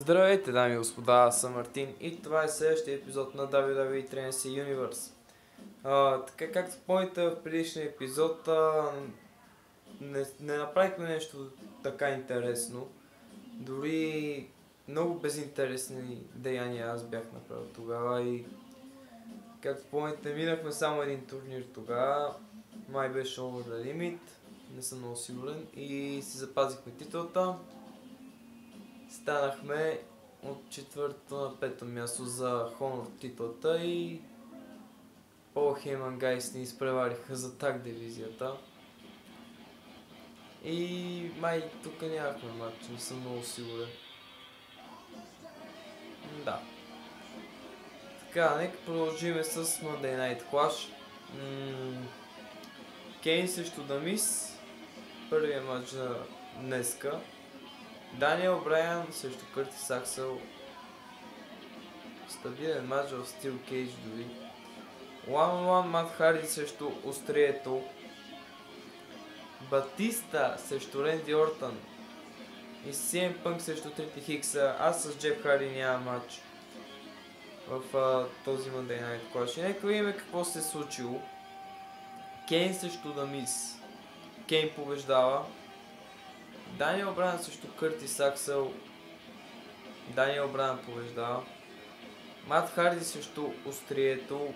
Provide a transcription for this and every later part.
Здравейте, дами и господа, аз съм Мартин и това е следващия епизод на WWE Trends Universe. Така както помните в предишния епизод, не направихме нещо така интересно. Дори много безинтересни деяния аз бях направил тогава и както помните минахме само един турнир тогава. Май беше Over the Limit, не съм много сигурен, и си запазихме титлата. Станахме от 4-то на 5-то място за Honor титлата и Пол Хейман Гайс ни изпревариха за таг дивизията. И май тук нямахме матч, не съм много сигурен. Да. Така, нека продължиме с Monday Night Clash. Кейн срещу Дамис. Първият матч на днеска. Даниел Брайан срещу Къртис Аксел. Стабилен матч в Steel Cage дори. 1-on-1 Мат Харди срещу Острието. Батиста срещу Ренди Ортън. И CM Punk срещу Трити Хикса. Аз с Джеф Харди нямам матч в този Monday Night Clash. И нека видим какво се е случило. Кейн срещу Дамис. Кейн побеждава. Даниел Брайан срещу Къртис Аксел. Даниел Брайан побеждава. Мат Харди срещу Острието.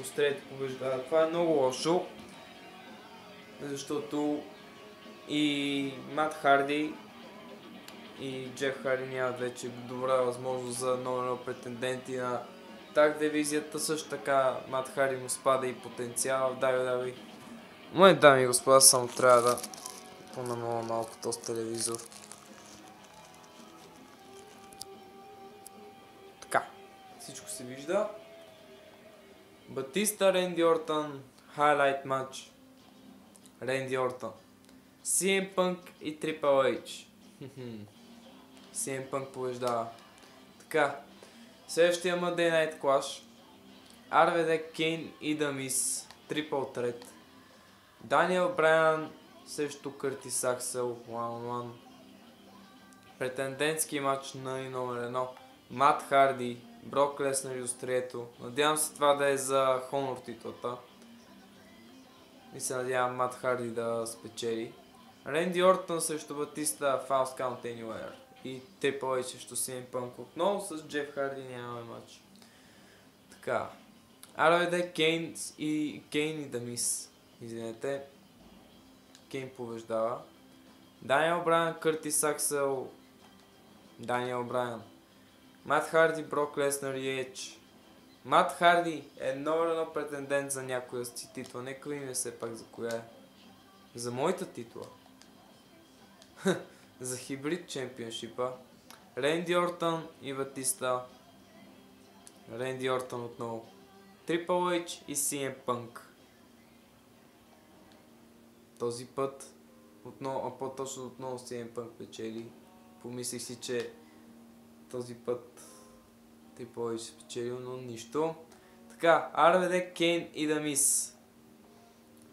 Острието побеждава. Това е много лошо, защото и Мат Харди и Джеф Харди нямат вече добра възможност за номер претенденти на таг дивизията. Също така Мат Харди му спада и потенциал в WWE. Момент, дами и господа, само трябва да понамаля малко този телевизор. Така, всичко се вижда. Батиста, Ренди Ортън, хайлайт матч. Ренди Ортън, CM Punk и Triple H. CM Punk побеждава. Така, следващия Monday Night Clash. RVD, Кейн и Дамис. Triple Threat. Даниел Брайан срещу Къртис Аксел. 1-on-1. Претендентски матч на номер 1. Мат Харди, Брок Леснер и Острието. Надявам се това да е за Honor титлата. И се надявам Мат Харди да спечели. Ренди Ортън срещу Батиста, Falls Count Anywhere. И Triple H срещу CM Punk. Отново с Джеф Харди нямаме матч. Така. RVD, Кейн и Дамис. Извинете. Кейн побеждава. Даниел Брайан, Къртис Аксел. Даниел Брайан. Мат Харди, Брок Леснер и Едж. Мат Харди е номер 1 претендент за някоя си титла. Нека видим все пак за коя е. За моята титла. За хибрид чемпионшипа. Ренди Ортън и Батиста. Ренди Ортън отново. Triple H и CM Punk. Този път отново, а по-точно отново CM Punk печели. Помислих си, че този път Triple H се печелил, но нищо. Така, RVD, Кейн и Дамис.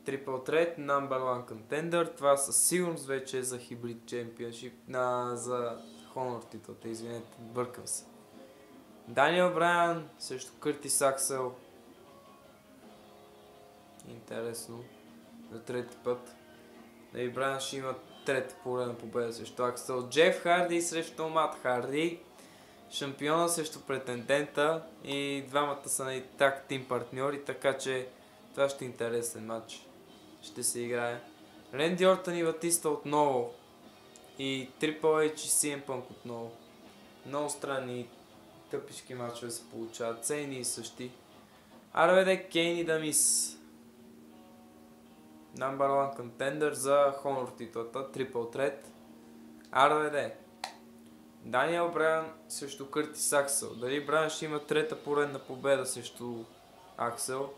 Triple Threat, Number 1 Contender. Това със сигурност вече е за хибрид чемпионшип, за Honor титлата, извинете, бъркам се. Даниел Брайан срещу Къртис Аксел. Интересно. За трети път. И Брайан ще има трета поредна победа срещу Аксел. Джеф Харди срещу Мат Харди. Шампиона срещу претендента. И двамата са на таг тим партньори, така че това ще е интересен матч. Ще се играе. Ренди Ортън и Батиста отново. И Triple H и CM Punk отново. Много странни тъпички матчове се получават. Цени и същи. RVD, Кейн и Дамис. Number 1 Contender за Honor титлата. Triple Threat. RVD. Даниел Брайан срещу Къртис Аксел. Дали Брайан ще има трета поредна победа срещу Аксел?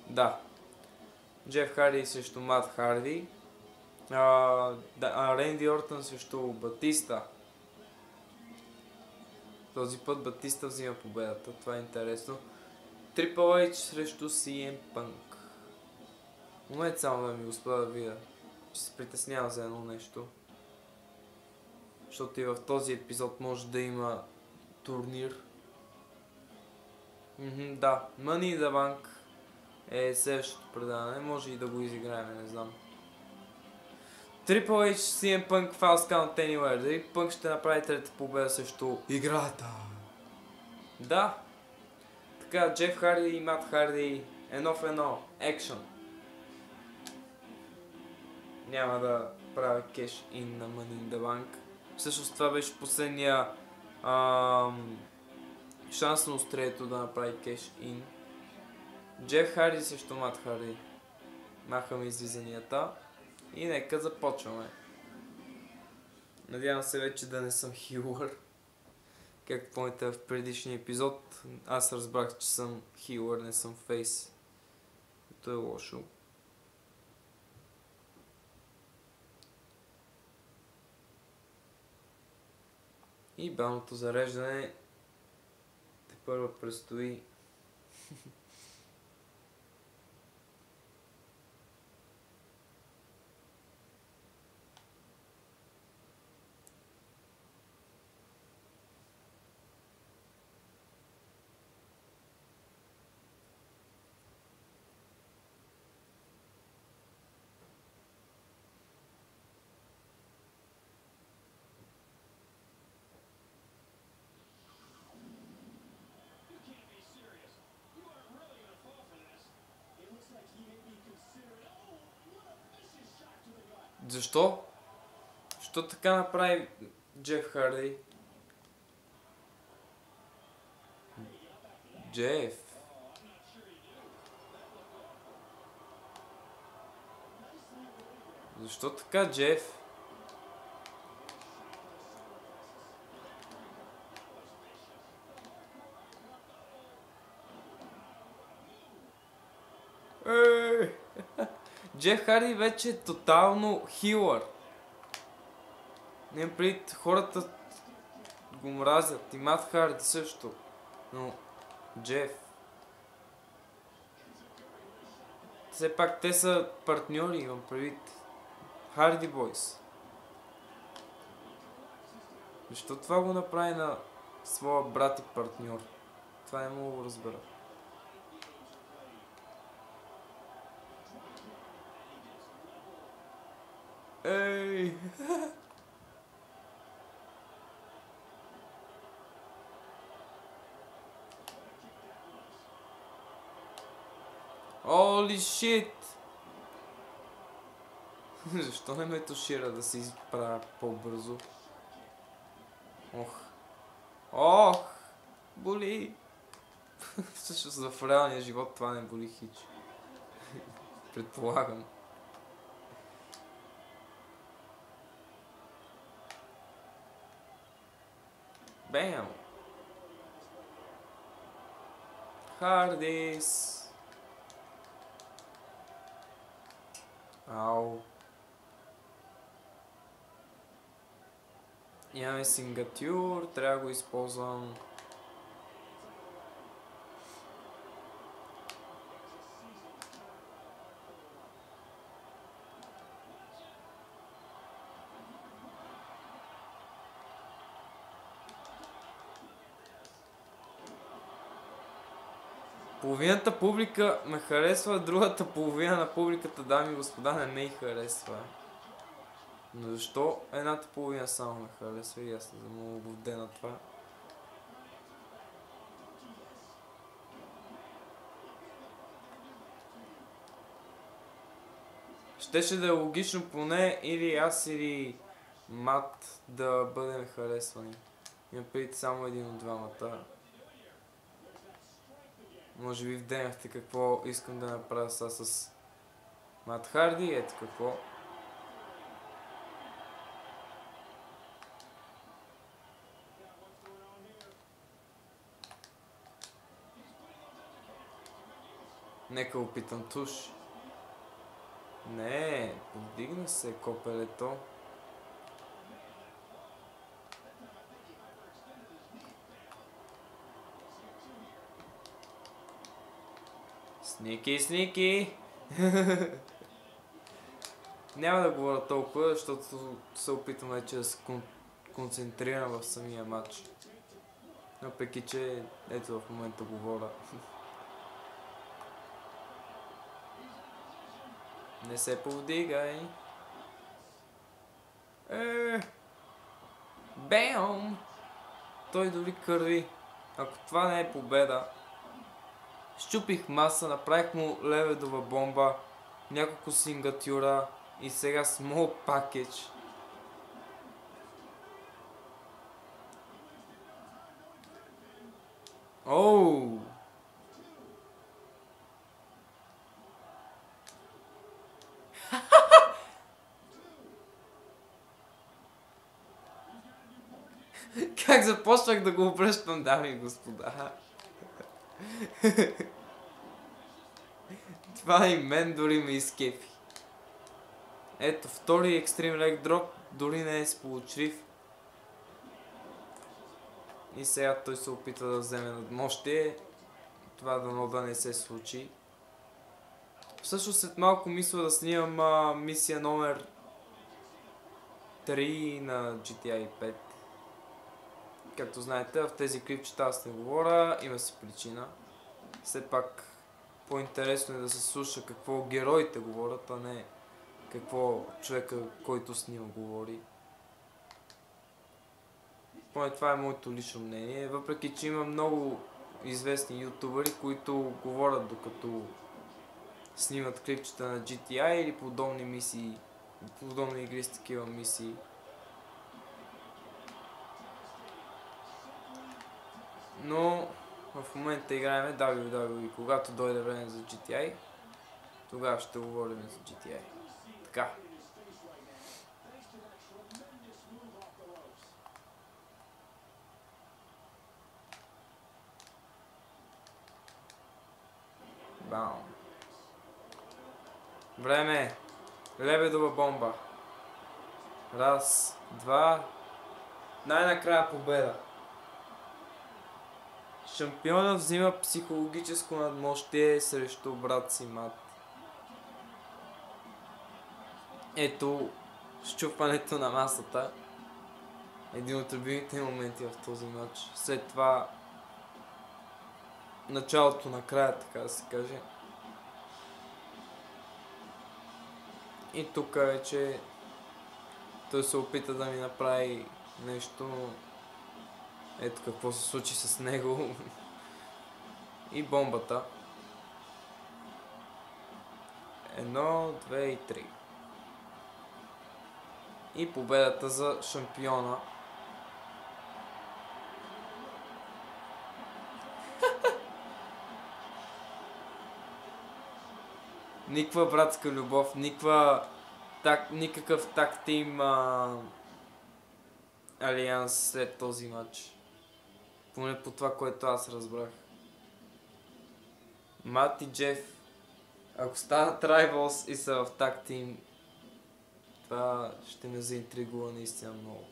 Да. Джеф Харди срещу Мат Харди. Ренди Ортън срещу Батиста. Този път Батиста взима победата. Това е интересно. Triple H срещу CM Punk. Момент само да ми господа да видя. Ще се притеснявам за едно нещо. защото и в този епизод може да има турнир. Да, Money in the Bank е следващото предаване, може и да го изиграем, не знам. Triple H, CM Punk, Falls Count Anywhere. Дали Punk ще направи трета победа срещу играта? Да. Така, Джеф Харди и Мат Харди, едно в едно, екшън. Няма да правя кеш ин на Money in the Bank. Всъщност това беше последния шанс на острието да направи кеш ин. Джеф Харди срещу Мат Харди. Махаме излизанията. И нека започваме. Надявам се вече да не съм хилър. Както помните в предишния епизод, аз разбрах, че съм хилър, не съм фейс. То е лошо. И бавното зареждане тепърва предстои. Защо? Защо така направи Джеф Харди? Джеф. Защо така, Джеф? Джеф Харди вече е тотално хилър. Не пред хората го мразят. И Мат Харди също. Но Джеф. Все пак те са партньори, имам предвид. Харди Бойс. Защо това го направи на своя брат и партньор? Това не мога да го разбера. Ей! Holy shit! Защо не ме тушира да се изправя по-бързо? Ох! Ох! Боли! Всъщност в реалния живот това не боли хич. Предполагам. Бам! Хардис! Ау! Имаме сингатюр, трябва да го използвам. Половината публика ме харесва, другата половина на публиката, дами и господа, не ме и харесва. Но защо едната половина само ме харесва и аз не съм обводен на това? Щеше да е логично поне или аз или Мат да бъдем харесвани. Имам предвид само един от двамата. Може би вденахте какво искам да направя сега с Мат Харди, ето какво. Нека опитам туш. Не, повдигна се копелето. Сники! Няма да говоря толкова, защото се опитам вече да се концентриран в самия матч. Въпреки че ето в момента говоря. Не се повдигай. Бем! Той дори кърви. Ако това не е победа. Щупих маса, направих му леведова бомба, няколко сингатюра и сега small package. Оу! Как започнах да го обръщам, дами и господа. Това и мен дори ме изкефи. Ето, втори екстрим лег дроп дори не е сполучлив. И сега той се опита да вземе надмощие. Това дано да не се случи. Всъщност след малко мисля да снимам мисия номер 3 на GTA 5. Както знаете, в тези клипчета аз не говоря, има си причина. Все пак по-интересно е да се слуша какво героите говорят, а не какво човека, който снима, говори. Поне това е моето лично мнение, въпреки че има много известни ютубъри, които говорят докато снимат клипчета на GTA или подобни мисии, подобни игри с такива мисии. Но в момента играем WWE. Когато дойде време за GTA, тогава ще говорим за GTA. Така. Баум. Време. Лебедова бомба. Раз, два. Най-накрая победа. Шампионът взима психологическо надмощие срещу брат си Мат. Ето счупването на масата. Един от любимите моменти в този матч. След това началото на края, така да се каже. И тук вече той се опита да ми направи нещо. Ето какво се случи с него. И бомбата. 1, 2 и 3. И победата за шампиона. Никаква братска любов, никакъв тактим алианс след този матч. Поне по това, което аз разбрах. Мат и Джеф, ако станат Rivals и са в тактим, това ще ме заинтригува наистина много.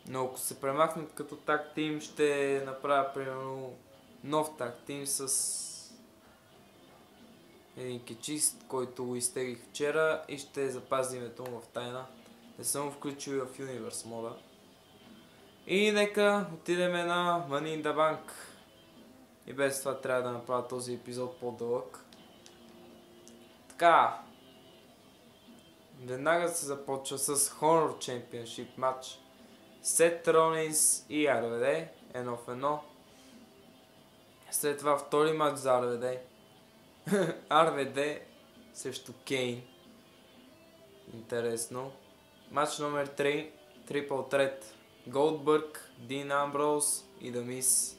Но ако се премахнат като тактим, ще направя примерно нов тактим с един кечист, който го изтеглих вчера и ще запази името му в тайна. Не съм го включил и в Universe мода. И нека отидем на Money in the Bank. И без това трябва да направя този епизод по-дълъг. Така. Веднага се започва с Honor Championship матч. Сет Ронинс и RVD. 1 в 1. След това втори матч за RVD. RVD срещу Кейн. Интересно. Матч номер 3. Triple Threat. Голдбърг, Дин Амброуз и The Miz.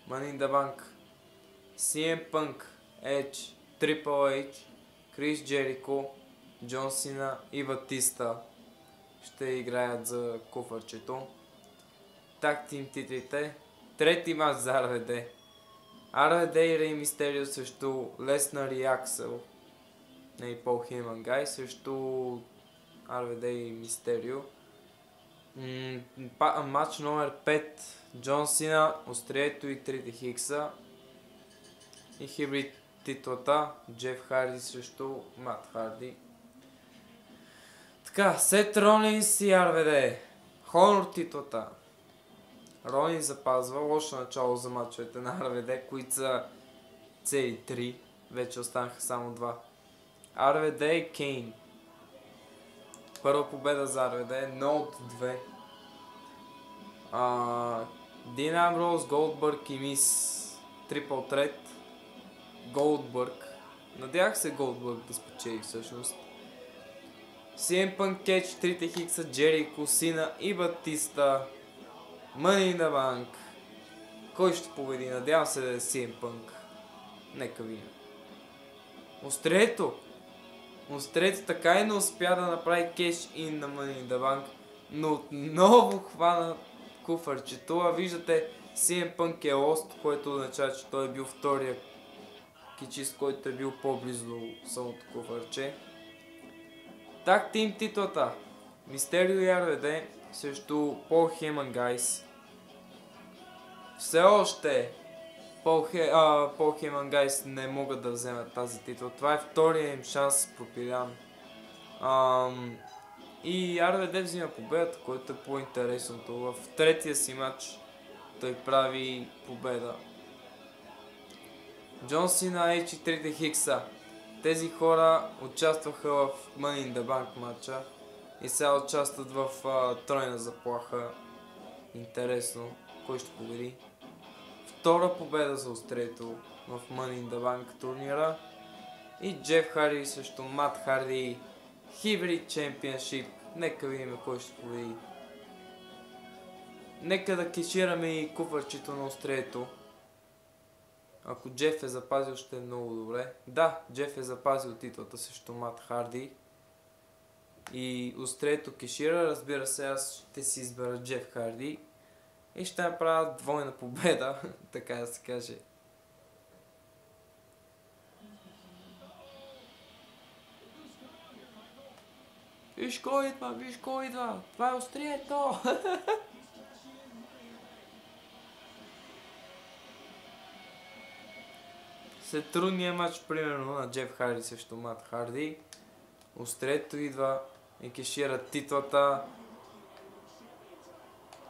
Money in the Bank. CM Punk, Edge, Triple H, Крис Джерико, Джон Сина и Батиста ще играят за куфърчето. Так тим титлите. Трети матч за RVD. RVD и Рей Мистерио срещу Леснар и Аксел. И Пол Хейман Гай срещу RVD и Мистерио. Матч номер 5. Джон Сина, острието и трите Хикса. И хибрид титлата Джеф Харди срещу Мат Харди. Така, Сет Ролинс и RVD. Хонор титлата. Ролинс запазва лошо начало за мачовете на RVD, които са цели 3. Вече останаха само 2. RVD и Кейн. Първа победа за RVD, но от 2. Дин Амброуз, Голдбърг и Мис. Трипл трет. Голдбърг. Надявах се Голдбърг да спечели всъщност. CM Punk Catch, 3 хикса, Джерико, Сина и Батиста. Money in the Bank. Кой ще победи? Надявам се да е CM Punk. Нека видим. Острието така и не успя да направи кеш ин на Money in the Bank, но отново хвана куфърчето. А виждате, CM Punk е лост, което означава, че той е бил втория кичист, който е бил по-близо до самото куфърче. Так тим титлата. Мистерио и RVD срещу Пол Хейман Гайс. Все още Пол Хейман Гайс не могат да вземат тази титла. Това е втория им шанс пропилян. И RVD взима победата, което е по-интересното. В третия си матч той прави победа. Джон Сина, H и 3 хикса. Тези хора участваха в Money in the Bank матча и сега участват в тройна заплаха. Интересно, кой ще победи? Втора победа за Острието в Money in the Bank турнира. И Джеф Харди срещу Мат Харди. Hybrid Championship. Нека видим кой ще победи. Нека да кешираме и куфърчето на Острието. Ако Джеф е запазил, ще е много добре. Да, Джеф е запазил титлата срещу Мат Харди. И Острието кешира, разбира се, аз ще си избера Джеф Харди. И ще направя двойна победа, така да се каже. Виж кой идва, това е Острието! След трудния матч, примерно на Джеф Харди срещу Мат Харди, Острието идва и кешира титлата.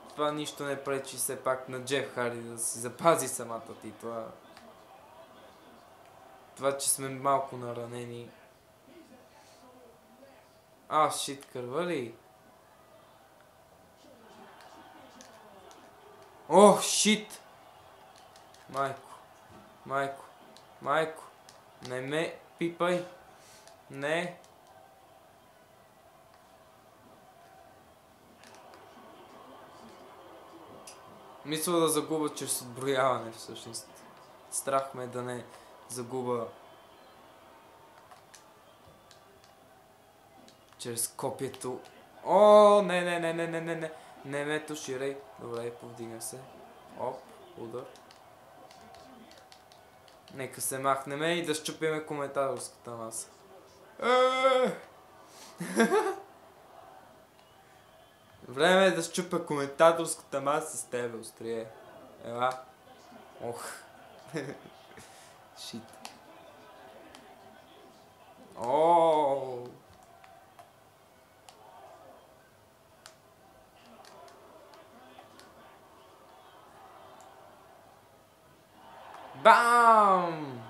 Това нищо не пречи все пак на Джеф Харди да си запази самата титла. Това, че сме малко наранени. Шит, кърва ли? Шит! Майко, не ме пипай. Не. Мисля да загуба чрез отброяване всъщност. Страх ме да не загуба чрез копието. Не. Не ме туширай. Добре, повдига се. Удар. Нека се махнем и да щупиме коментаторската маса. Време е да щупя коментаторската маса с тебе, Острие. Ела. Шит. Бам!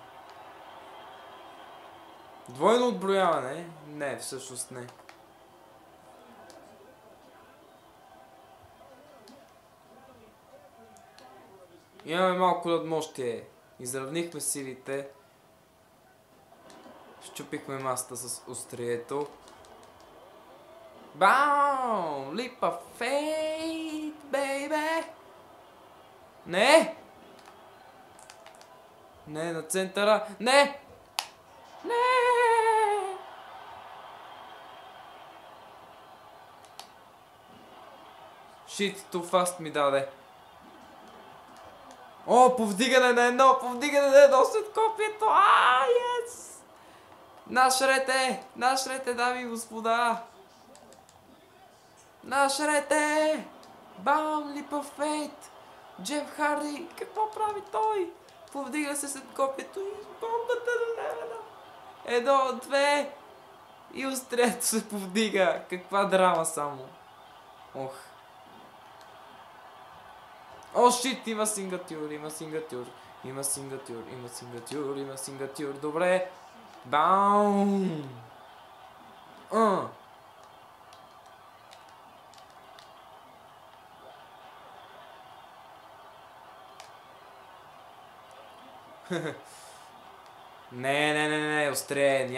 Двойно отброяване? Не, всъщност не. Имаме малко надмощие. Изравнихме силите. Щупихме масата с Острието. Бам! Липа фейт, бейбе! Не! Не, на центъра. Не! Shit, too fast ми даде. Повдигане на едно след копието. Yes! Нашрете, дами и господа. Нашрете! Бам, липа фейт. Джеф Харди, какво прави той? Повдига се след копието и бомбата до левена. 1, 2. И острието се повдига. Каква драма само. Ох. О, шит, има сингатюр, има сингатюр. Има сингатюр, има сингатюр, има сингатюр. Добре. Баум. Не, острее,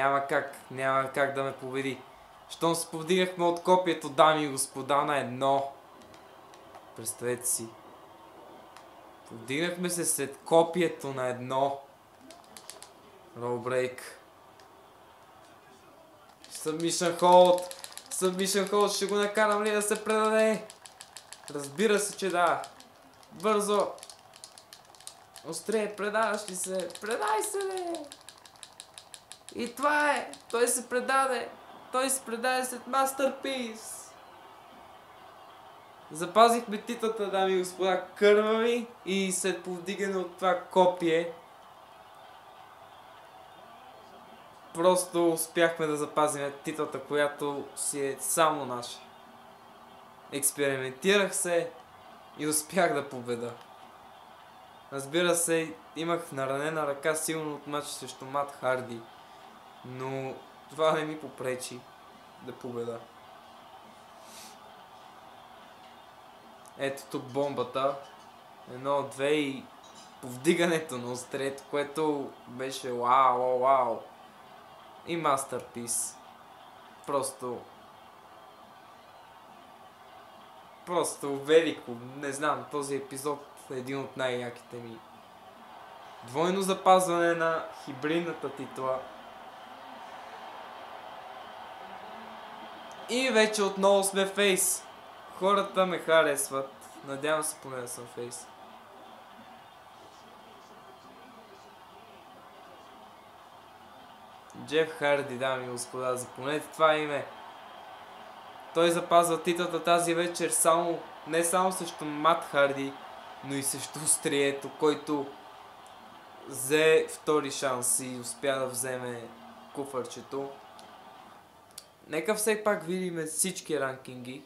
няма как да ме победи. Щом се повдигахме от копието, дами и господа, на едно. Представете си. Повдигнахме се след копието на едно. Ролбрейк. Submission hold, ще го накарам ли да се предаде? Разбира се, че да. Бързо. Острее, предаваш ли се? Предай се, бе! И това е! Той се предаде! Той се предаде след Masterpiece! Запазихме титлата, дами и господа, кървави и след повдигане от това копие просто успяхме да запазим титлата, която си е само наша. Експериментирах се и успях да победа. Разбира се, имах наранена ръка силно от матча срещу Мат Харди, но това не ми попречи да победа. Ето тук бомбата. 1, 2 и повдигането на острието, което беше вау. И Masterpiece. Просто велико. Не знам, този епизод е един от най-яките ми. Двойно запазване на хибридната титла. И вече отново сме фейс. Хората ме харесват. Надявам се поне да съм фейс. Джеф Харди, дами и господа, запомнете това име. Той запазва титлата тази вечер не само срещу Мат Харди, но и срещу острието, който взе втори шанс и успя да вземе куфарчето. Нека все пак видим всички ранкинги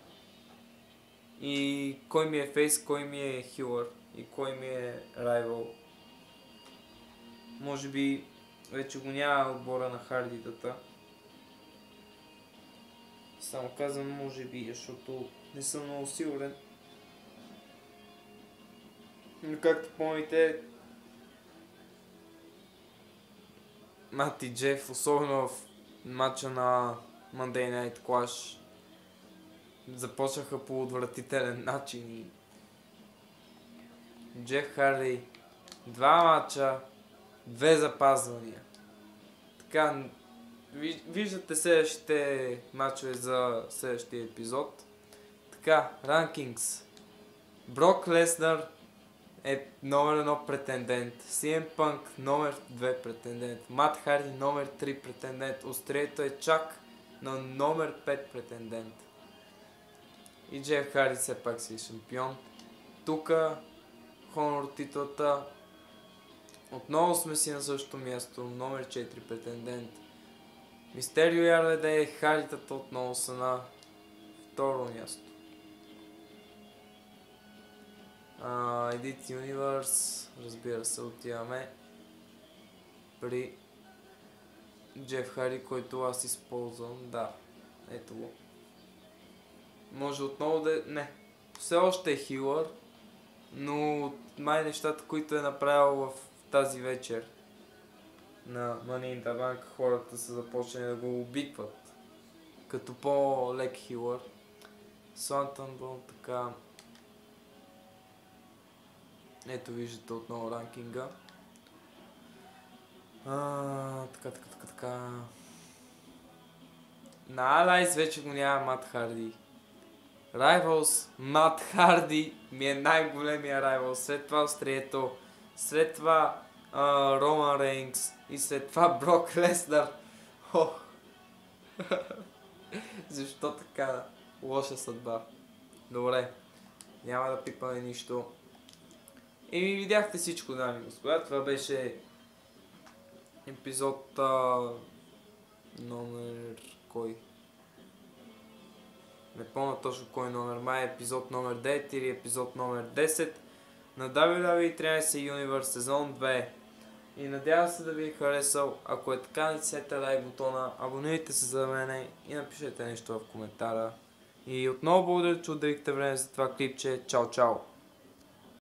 и кой ми е фейс, кой ми е хилър и кой ми е райвал. Може би вече го няма отбора на Хардитата. Само казвам може би, защото не съм много сигурен. Но както помните, Мат и Джеф, особено в матча на Monday Night Clash, започнаха по отвратителен начин и Джеф Харди 2 матча, 2 запазвания. Така, виждате следващите матчове за следващия епизод. Така, ранкингс. Брок Леснар е номер 1 претендент. CM Punk номер 2 претендент. Мат Харди номер 3 претендент. Острието е чак на номер 5 претендент. И Джеф Харди все пак си е шампион. Тука Honor титлата. Отново сме си на същото място. Номер 4 претендент. Мистерио и RVD и Хардитата отново са на второ място. Edit Universe, разбира се, отиваме при Джеф Харди, който аз използвам. Да, ето го. Може отново да... Не, все още е хилър, но май нещата, които е направил в тази вечер на Money in the Bank, хората са започнали да го обикват като по-лек хилър. Свантън был така... Ето виждате отново ранкинга. Така. На Allies вече го няма Мат Харди. Rivals, Мат Харди ми е най-големия Rivals. След това острието, след това Роман Рейнс и след това Брок Леснар. Защо така лоша съдба? Добре, няма да пипаме нищо. И ми видяхте всичко, дами и господа. Това беше епизод номер... кой. Не помня точно кой номер, май епизод номер 9 или епизод номер 10 на WWE 13 Universe сезон 2. И надявам се да ви е харесал. Ако е така, натиснете лайк бутона, абонирайте се за мене и напишете нещо в коментара. И отново благодаря, че отделихте време за това клипче. Чао, чао!